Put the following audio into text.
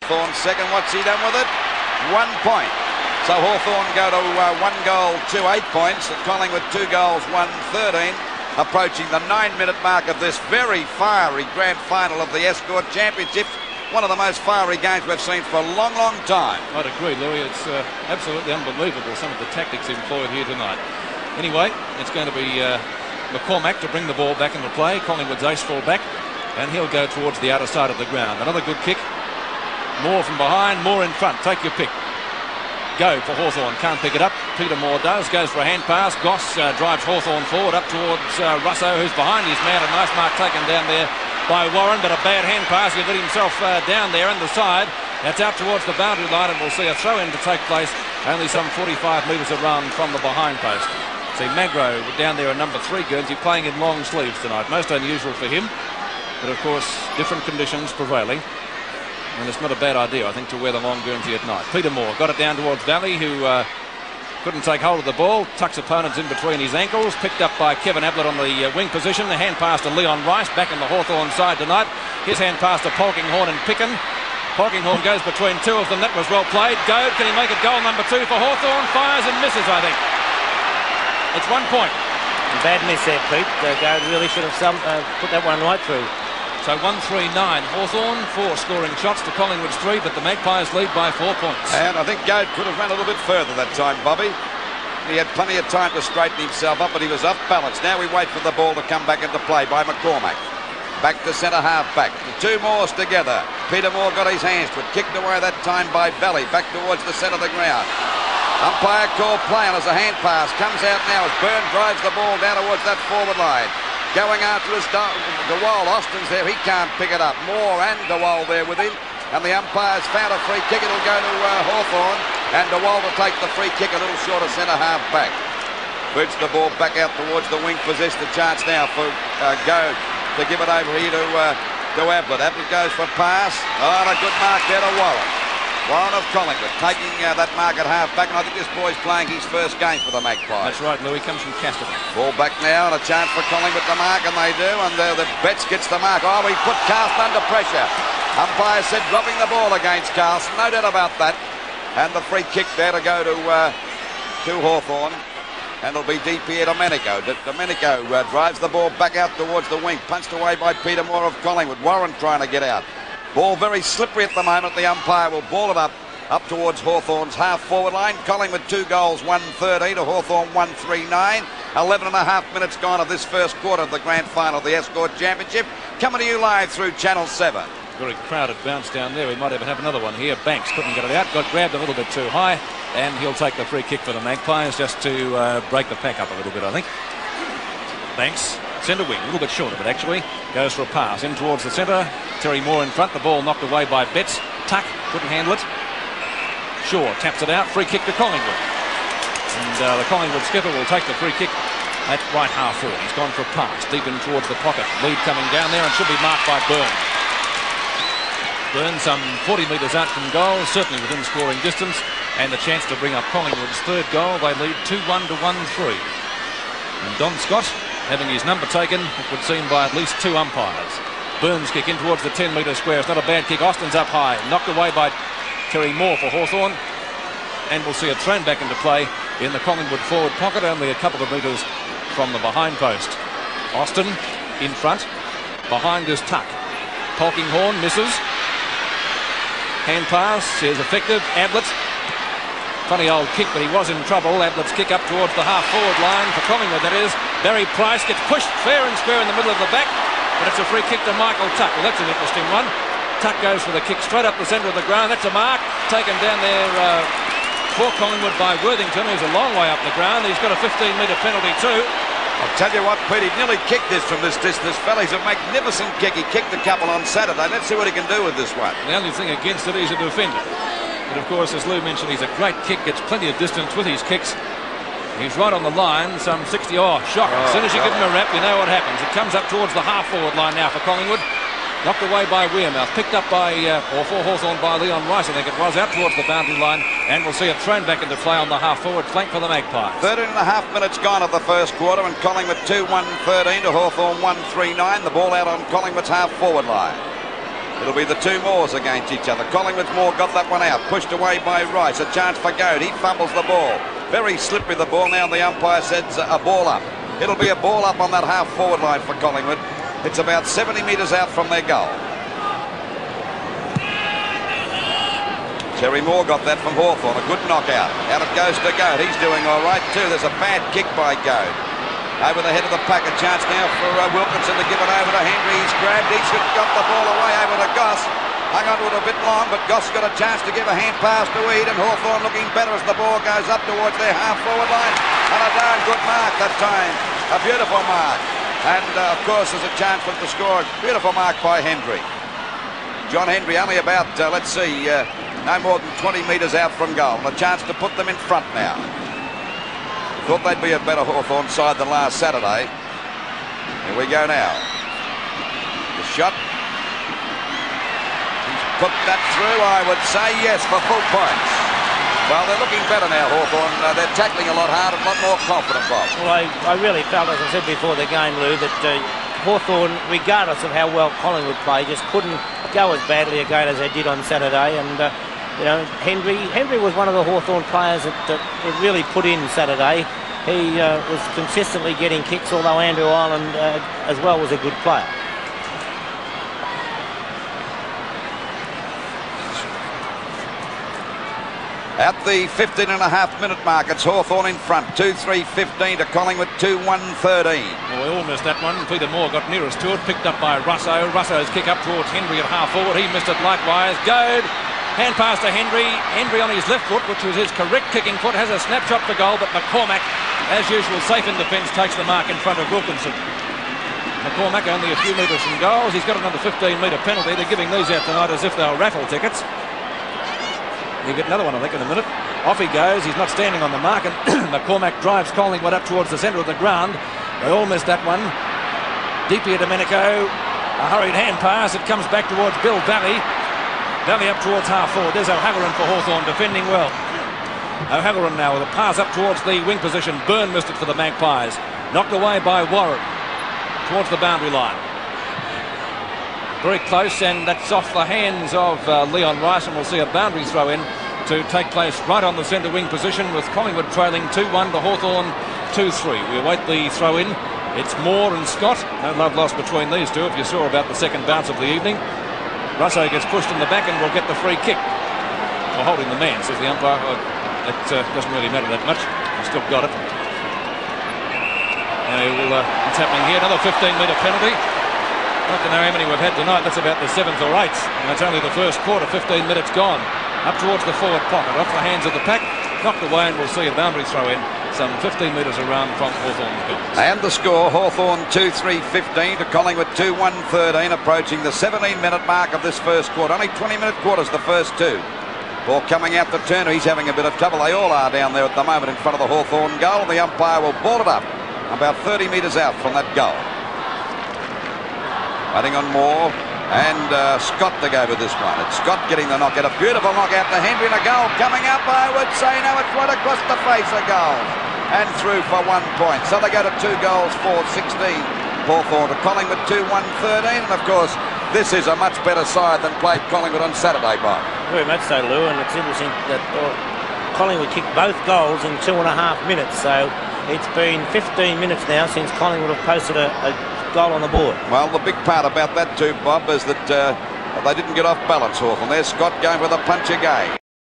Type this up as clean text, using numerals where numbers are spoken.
Hawthorn second. What's he done with it? 1 point. So Hawthorn go to 1 goal, 8 points. And Collingwood 2 goals, 13. Approaching the 9-minute mark of this very fiery grand final of the Escort Championship. One of the most fiery games we've seen for a long, long time. I'd agree, Louis. It's absolutely unbelievable, some of the tactics employed here tonight. Anyway, it's going to be McCormack to bring the ball back into play. Collingwood's ace fall back, and he'll go towards the outer side of the ground. Another good kick. More from behind, more in front. Take your pick. Go for Hawthorn. Can't pick it up. Peter Moore does. Goes for a hand pass. Goss drives Hawthorn forward up towards Russo, who's behind his man. A nice mark taken down there by Warren, but a bad hand pass. He let himself down there on the side. That's out towards the boundary line, and we'll see a throw-in to take place only some 45 metres around from the behind post. See Magro down there in number 3 Guernsey playing in long sleeves tonight. Most unusual for him, but of course different conditions prevailing. And it's not a bad idea, I think, to wear the long Guernsey at night. Peter Moore got it down towards Valley, who couldn't take hold of the ball. Tucks opponents in between his ankles. Picked up by Kevin Ablett on the wing position. The hand pass to Leon Rice, back in the Hawthorn side tonight. His hand pass to Polkinghorn and Picken. Polkinghorn goes between 2 of them. That was well played. Goad, can he make it goal number 2 for Hawthorn? Fires and misses, I think. It's 1 point. Bad miss there, Pete. Goad really should have put that one right through. So 1-3-9. Hawthorn 4 scoring shots to Collingwood's 3, but the Magpies lead by 4 points. And I think Goad could have run a little bit further that time, Bobby. He had plenty of time to straighten himself up, but he was off balance. Now we wait for the ball to come back into play by McCormack. Back to centre half back. The 2 Moores together. Peter Moore got his hands to it. Kicked away that time by Valley. Back towards the centre of the ground. Umpire call play on as a hand pass. Comes out now as Byrne drives the ball down towards that forward line. Going after his DeWall. Austin's there. He can't pick it up. Moore and DeWall there with him. And the umpire's found a free kick. It'll go to Hawthorn. And DeWall to take the free kick a little short of centre half back. Boots the ball back out towards the wing position. A chance now for Goad to give it over here to Ablett. Ablett goes for pass. Oh, and a good mark there to Warren. Warren of Collingwood taking that mark at half back, and I think this boy's playing his first game for the Magpies. That's right, Louis. Comes from Casterton. Ball back now, and a chance for Collingwood to mark, and they do, and the Betts gets the mark. Oh, he put Carlson under pressure. Umpire said dropping the ball against Carlson, no doubt about that. And the free kick there to go to Hawthorn. And it'll be DP Domenico. Domenico drives the ball back out towards the wing. Punched away by Peter Moore of Collingwood. Warren trying to get out. Ball very slippery at the moment. The umpire will ball it up towards Hawthorn's half-forward line. Collingwood 2 goals, 1-13 to Hawthorn 1-3-9. 11 and a half minutes gone of this first quarter of the grand final of the Escort Championship. Coming to you live through Channel 7. Very crowded bounce down there. We might even have another one here. Banks couldn't get it out. Got grabbed a little bit too high. And he'll take the free kick for the Magpies just to break the pack up a little bit, I think. Banks, centre wing, a little bit short of it actually. Goes for a pass in towards the centre. Terry Moore in front. The ball knocked away by Betts. Tuck couldn't handle it. Shaw taps it out. Free kick to Collingwood. And the Collingwood skipper will take the free kick at right half forward. He's gone for a pass deep in towards the pocket. Lead coming down there and should be marked by Byrne. Byrne some 40 metres out from goal, certainly within scoring distance, and the chance to bring up Collingwood's 3rd goal. They lead 2-1 to 1-3. And Don Scott having his number taken, it would seem, by at least 2 umpires. Byrne's kick in towards the 10-metre square. It's not a bad kick. Austin's up high. Knocked away by Terry Moore for Hawthorn. And we'll see it thrown back into play in the Collingwood forward pocket, only a couple of metres from the behind post. Austin in front. Behind is Tuck. Polkinghorn misses. Hand pass is effective. Ablett. Funny old kick, but he was in trouble. Ablett's kick up towards the half-forward line for Collingwood, that is. Barry Price gets pushed fair and square in the middle of the back, but it's a free kick to Michael Tuck. Well, that's an interesting one. Tuck goes for the kick straight up the centre of the ground. That's a mark taken down there for Collingwood by Worthington, who's a long way up the ground. He's got a 15-metre penalty too. I'll tell you what, Pete, he nearly kicked this from this distance. Fella's a magnificent kick. He kicked a couple on Saturday. Let's see what he can do with this one. The only thing against it is a defender. But of course, as Lou mentioned, he's a great kick, gets plenty of distance with his kicks. He's right on the line, some 60. Oh, shock. As soon as you give him a rap, you know what happens. It comes up towards the half-forward line now for Collingwood. Knocked away by Wearmouth. Picked up by, or for Hawthorn by Leon Rice, I think it was, out towards the boundary line. And we'll see it thrown back into play on the half-forward flank for the Magpies. 13 and a half minutes gone of the first quarter, and Collingwood 2-1-13 to Hawthorn 1-3-9. The ball out on Collingwood's half-forward line. It'll be the two Moors against each other. Collingwood's Moore got that one out. Pushed away by Rice. A chance for Goad. He fumbles the ball. Very slippery the ball now, and the umpire says a ball up. It'll be a ball up on that half-forward line for Collingwood. It's about 70 metres out from their goal. Terry Moore got that from Hawthorn. A good knockout. Out it goes to Goad. He's doing all right too. There's a bad kick by Goad. Over the head of the pack. A chance now for Wilkinson to give it over to Henry. He's grabbed. He's got the ball away over to Goss. Hung on to it a bit long, but Goss got a chance to give a hand pass to Eade, and Hawthorn looking better as the ball goes up towards their half-forward line. And a darn good mark that time. A beautiful mark. And, of course, there's a chance for them to score. Beautiful mark by Henry. John Henry only about, let's see, no more than 20 metres out from goal. And a chance to put them in front now. Thought they'd be a better Hawthorn side than last Saturday. Here we go now. The shot. Put that through, I would say, yes, for full points. Well, they're looking better now, Hawthorn. They're tackling a lot harder, a lot more confident, Bob. Well, I really felt, as I said before the game, Lou, that Hawthorn, regardless of how well Collingwood played, just couldn't go as badly again as they did on Saturday. And, you know, Henry was one of the Hawthorn players that really put in Saturday. He was consistently getting kicks, although Andrew Ireland as well was a good player. At the 15.5-minute mark, it's Hawthorn in front. 2-3-15 to Collingwood, 2-1-13. Well, we all missed that one. Peter Moore got nearest to it, picked up by Russo. Russo's kick up towards Henry at half-forward. He missed it likewise. Goad, hand pass to Henry. Henry on his left foot, which was his correct kicking foot, has a snapshot for goal, but McCormack, as usual, safe in defence, takes the mark in front of Wilkinson. McCormack only a few metres from goals. He's got another 15-metre penalty. They're giving these out tonight as if they were raffle tickets. You get another one, I think, in a minute. Off he goes. He's not standing on the mark, and McCormack drives Collingwood up towards the centre of the ground. They all missed that one. Deep here, Domenico. A hurried hand pass. It comes back towards Bill Valley. Valley up towards half-forward. There's O'Halloran for Hawthorn, defending well. O'Halloran now with a pass up towards the wing position. Byrne missed it for the Magpies. Knocked away by Warren towards the boundary line. Very close, and that's off the hands of Leon Rice, and we'll see a boundary throw in to take place right on the centre wing position, with Collingwood trailing 2-1 to Hawthorn 2-3. We await the throw in. It's Moore and Scott. No love lost between these two, if you saw about the second bounce of the evening. Russo gets pushed in the back and will get the free kick. Well, holding the man, says the umpire. It doesn't really matter that much. He's still got it. What's happening here? Another 15-metre penalty. Not to know how many we've had tonight. That's about the 7th or 8th. And that's only the first quarter, 15 minutes gone. Up towards the forward pocket, off the hands of the pack. Knocked away, and we'll see a boundary throw in some 15 metres around from Hawthorn's goals. And the score, Hawthorn 2-3-15 to Collingwood 2-1-13, approaching the 17-minute mark of this first quarter. Only 20-minute quarters, the first two. Ball coming out to Turner. He's having a bit of trouble. They all are down there at the moment in front of the Hawthorn goal. The umpire will ball it up about 30 metres out from that goal. Waiting on Moore and Scott to go with this one. It's Scott getting the knockout. A beautiful knockout to Henry, and a goal coming up, I would say. No, it's right across the face of goal. And through for 1 point. So they go to 2 goals for 16. Hawthorn to Collingwood 2-1-13. And of course, this is a much better side than played Collingwood on Saturday, Bob. Very much so, Lou. And it's interesting that Collingwood kicked both goals in 2.5 minutes. So it's been 15 minutes now since Collingwood have posted a goal on the board. Well, the big part about that too, Bob, is that they didn't get off balance, Hawthorn. There's Scott going with a punch again.